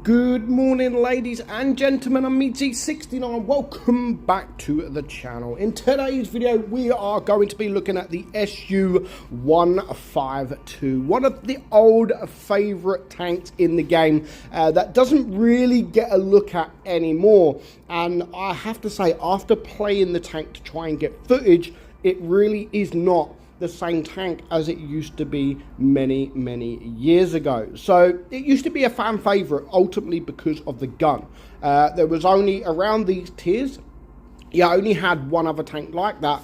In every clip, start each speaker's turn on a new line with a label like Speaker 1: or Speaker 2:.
Speaker 1: Good morning, ladies and gentlemen. I'm meadsy69. Welcome back to the channel. In today's video, we are going to be looking at the SU-152, one of the old favorite tanks in the game that doesn't really get a look at anymore. And I have to say, after playing the tank to try and get footage, it really is not the same tank as it used to be many years ago. So it used to be a fan favorite ultimately because of the gun. There was only around these tiers, you only had one other tank like that,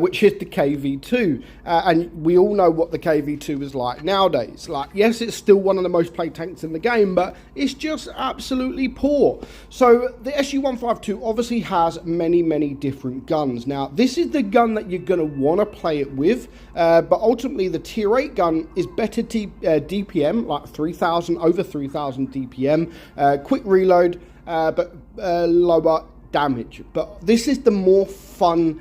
Speaker 1: which is the KV2, and we all know what the KV2 is like nowadays. Like, yes, it's still one of the most played tanks in the game, but it's just absolutely poor. So the SU-152 obviously has many different guns. Now, this is the gun that you're going to want to play it with, but ultimately the tier 8 gun is better DPM, like 3,000, over 3,000 DPM, quick reload, but lower damage. But this is the more fun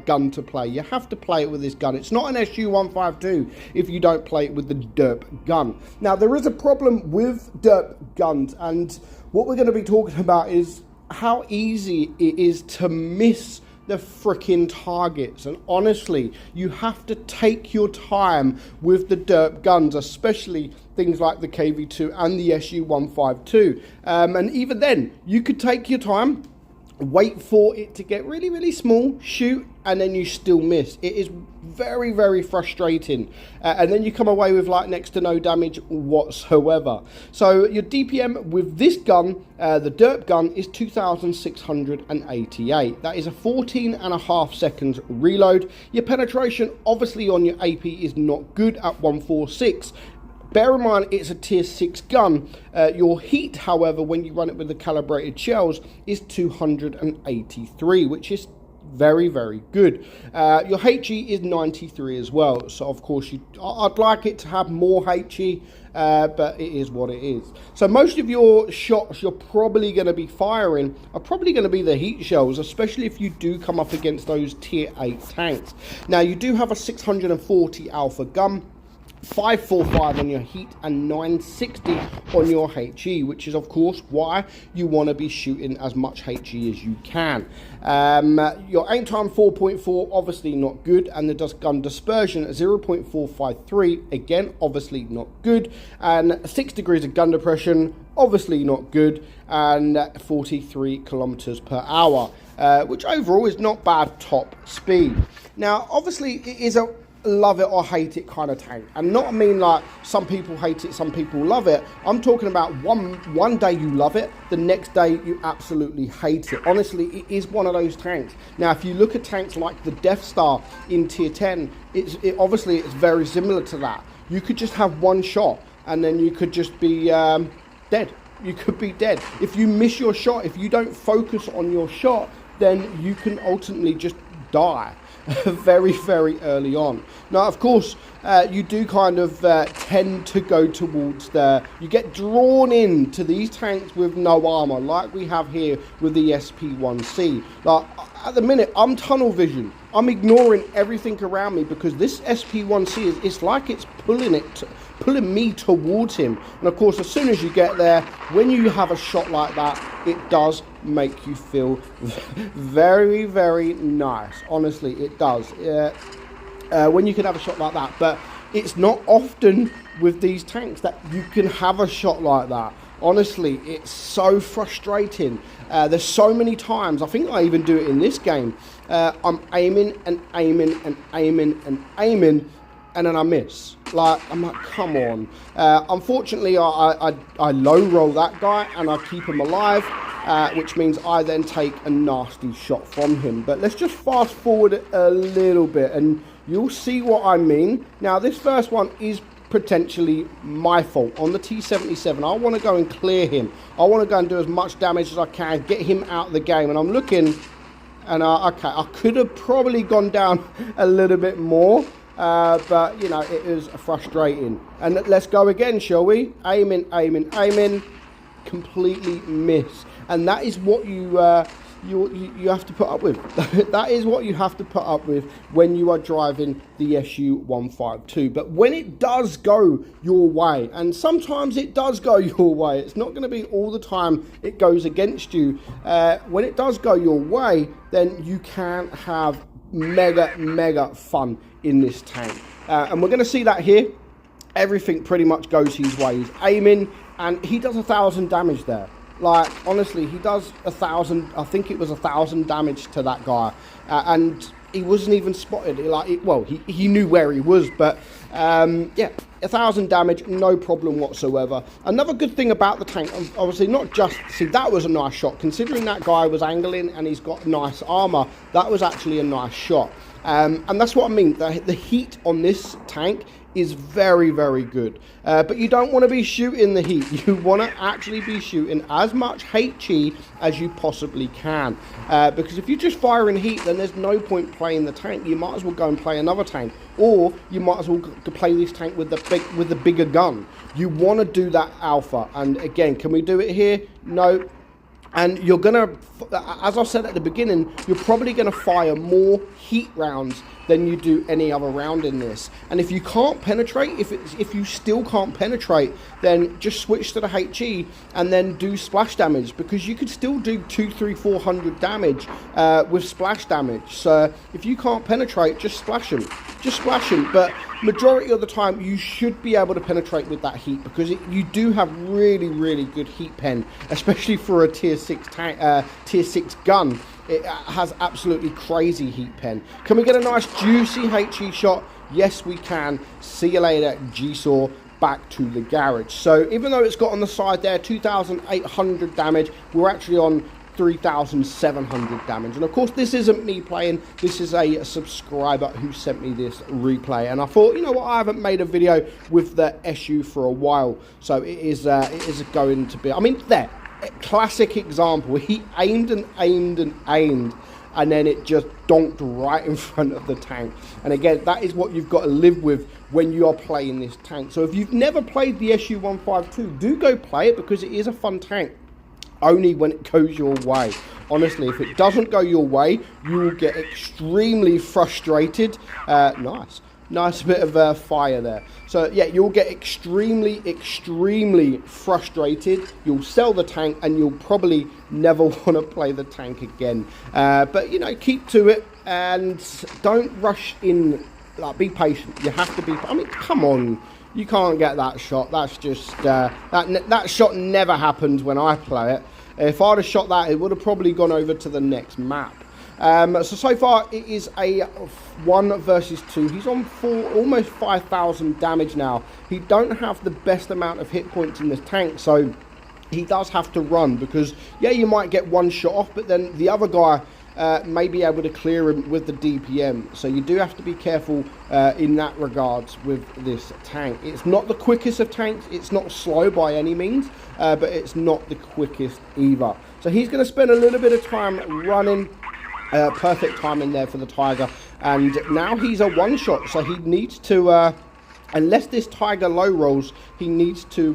Speaker 1: gun to play. You have to play it with this gun. It's not an SU-152 if you don't play it with the Derp gun. Now, there is a problem with Derp guns, and what we're going to be talking about is how easy it is to miss the freaking targets. And honestly, you have to take your time with the Derp guns, especially things like the KV2 and the SU-152. And even then, you could take your time, wait for it to get really small, shoot, and then you still miss. It is very frustrating, and then you come away with like next to no damage whatsoever. So your DPM with this gun, the Derp gun, is 2,688. That is a 14.5 seconds reload. Your penetration obviously on your AP is not good at 146. Bear in mind, it's a tier 6 gun. Your heat, however, when you run it with the calibrated shells, is 283, which is very good. Your HE is 93 as well. So, of course, I'd like it to have more HE, but it is what it is. So most of your shots you're probably going to be firing are probably going to be the heat shells, especially if you do come up against those tier 8 tanks. Now, you do have a 640 alpha gun, 545 on your heat and 960 on your HE, which is of course why you want to be shooting as much HE as you can. Your aim time 4.4, obviously not good, and the gun dispersion at 0.453, again obviously not good, and 6 degrees of gun depression, obviously not good, and 43 kilometers per hour, which overall is not bad top speed. Now obviously it is a love it or hate it kind of tank, and not mean like some people hate it, some people love it. I'm talking about one day you love it, the next day you absolutely hate it. Honestly, it is one of those tanks. Now, if you look at tanks like the Death Star in tier 10, obviously it's very similar to that. You could just have one shot and then you could just be dead. You could be dead. If you miss your shot, if you don't focus on your shot, then you can ultimately just die very early on. Now, of course, you do kind of tend to go towards you get drawn into these tanks with no armor, like we have here with the SP1C. Like, at the minute, I'm tunnel vision. I'm ignoring everything around me because this SP1C it's like it's pulling me towards him. And of course, as soon as you get there, when you have a shot like that, it does make you feel very nice. Honestly, it does. When you can have a shot like that, but it's not often with these tanks that you can have a shot like that. Honestly, it's so frustrating. There's so many times, I think I even do it in this game, I'm aiming and then I miss. Like, I'm like, come on. Unfortunately, I low roll that guy and I keep him alive, which means I then take a nasty shot from him. But let's just fast forward a little bit and you'll see what I mean. Now, this first one is potentially my fault. On the T-77, I want to go and clear him. I want to go and do as much damage as I can, get him out of the game. And I'm looking, and okay, I could have probably gone down a little bit more, but you know, it is frustrating. And let's go again, shall we? Aiming, completely miss. And that is what you you have to put up with. That is what you have to put up with when you are driving the SU-152. But when it does go your way, and sometimes it does go your way, it's not going to be all the time it goes against you. When it does go your way, then you can have mega fun in this tank. And we're going to see that here. Everything pretty much goes his way. He's aiming, and he does 1,000 damage there. Like, honestly, he does 1,000, I think it was 1,000 damage to that guy. And he wasn't even spotted. He knew where he was, but yeah, 1,000 damage, no problem whatsoever. Another good thing about the tank, obviously not just, see, that was a nice shot. Considering that guy was angling and he's got nice armor, that was actually a nice shot. And that's what I mean, the heat on this tank is very good, but you don't want to be shooting the heat. You want to actually be shooting as much HE as you possibly can, because if you just fire in heat, then there's no point playing the tank. You might as well go and play another tank, or you might as well play this tank with the bigger gun. You want to do that alpha. And again, can we do it here? No. And you're gonna, as I said at the beginning, you're probably gonna fire more heat rounds than you do any other round in this. And if you can't penetrate, if you still can't penetrate, then just switch to the HE and then do splash damage, because you could still do 200, 300, 400 damage with splash damage. So if you can't penetrate, just splash them. Just splash them. But majority of the time, you should be able to penetrate with that heat, because you do have really good heat pen, especially for a tier 6 tank, tier 6 gun. It has absolutely crazy heat pen. Can we get a nice juicy HE shot? Yes, we can. See you later, G-Saw. Back to the garage. So even though it's got on the side there 2,800 damage, we're actually on 3,700 damage. And of course, this isn't me playing. This is a subscriber who sent me this replay. And I thought, you know what, I haven't made a video with the SU for a while. So it is going to be, I mean, there. Classic example. He aimed, and then it just donked right in front of the tank. And again, that is what you've got to live with when you are playing this tank. So if you've never played the SU-152, do go play it, because it is a fun tank. Only when it goes your way. Honestly, if it doesn't go your way, you will get extremely frustrated. Nice bit of fire there. So yeah, you'll get extremely frustrated. You'll sell the tank, and you'll probably never want to play the tank again. But you know, keep to it and don't rush in. Like, be patient. You have to be. I mean, come on. You can't get that shot. That's just that shot never happened when I play it. If I'd have shot that, it would have probably gone over to the next map. So far it is a 1 versus 2. He's on almost 5,000 damage now. He don't have the best amount of hit points in this tank, so he does have to run, because yeah, you might get one shot off, but then the other guy may be able to clear him with the DPM. So you do have to be careful in that regards with this tank. It's not the quickest of tanks. It's not slow by any means, but it's not the quickest either. So he's going to spend a little bit of time running. Perfect timing there for the Tiger, and now he's a one-shot, so he needs to, unless this Tiger low rolls, he needs to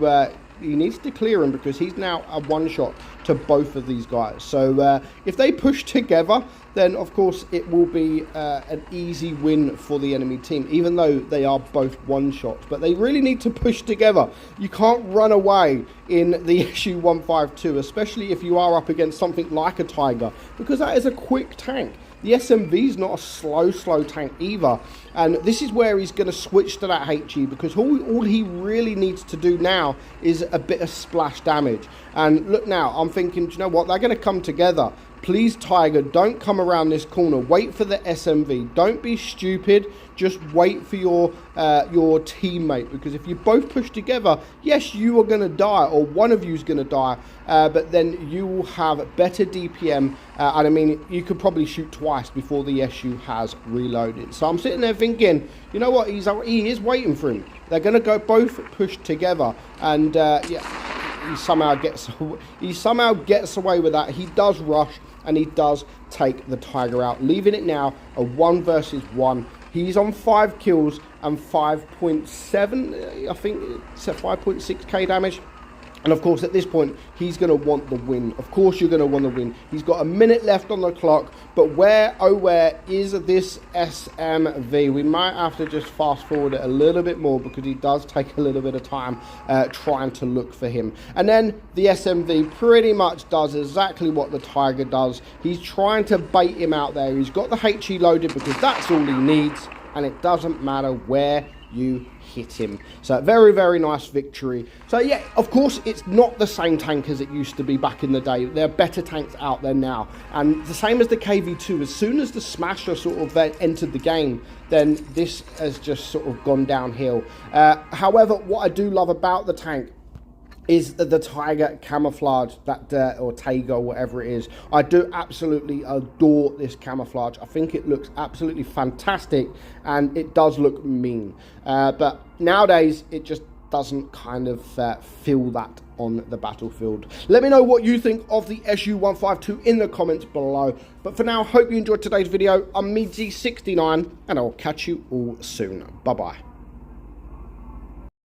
Speaker 1: clear him, because he's now a one-shot to both of these guys. So if they push together, then of course it will be an easy win for the enemy team, even though they are both one-shots. But they really need to push together. You can't run away in the SU-152, especially if you are up against something like a Tiger, because that is a quick tank. The SMV is not a slow tank either, and this is where he's going to switch to that HE, because all he really needs to do now is a bit of splash damage. And look now, I'm thinking, do you know what, they're going to come together. Please, Tiger, don't come around this corner. Wait for the SMV. Don't be stupid. Just wait for your teammate, because if you both push together, yes, you are going to die, or one of you is going to die, but then you will have better DPM, and I mean, you could probably shoot twice before the SU has reloaded. So I'm sitting there thinking, you know what, he is waiting for him. They're going to go both push together, and yeah, he somehow gets away with that. He does rush, and he does take the Tiger out, leaving it now a 1 versus 1. He's on 5 kills and 5.7, I think it's 5.6k damage. And of course, at this point, he's going to want the win. Of course, you're going to want the win. He's got a minute left on the clock. But where, oh where, is this SMV? We might have to just fast forward it a little bit more because he does take a little bit of time trying to look for him. And then the SMV pretty much does exactly what the Tiger does. He's trying to bait him out there. He's got the HE loaded because that's all he needs. And it doesn't matter where you hit him. So very, very nice victory. So yeah, of course, it's not the same tank as it used to be back in the day. There are better tanks out there now. And the same as the KV2, as soon as the Smasher sort of entered the game, then this has just sort of gone downhill. However, what I do love about the tank is the Tiger camouflage, that or Tiger, whatever it is. I do absolutely adore this camouflage. I think it looks absolutely fantastic, and it does look mean. But nowadays, it just doesn't kind of feel that on the battlefield. Let me know what you think of the SU-152 in the comments below. But for now, hope you enjoyed today's video. I'm meadsy69, and I'll catch you all soon. Bye-bye.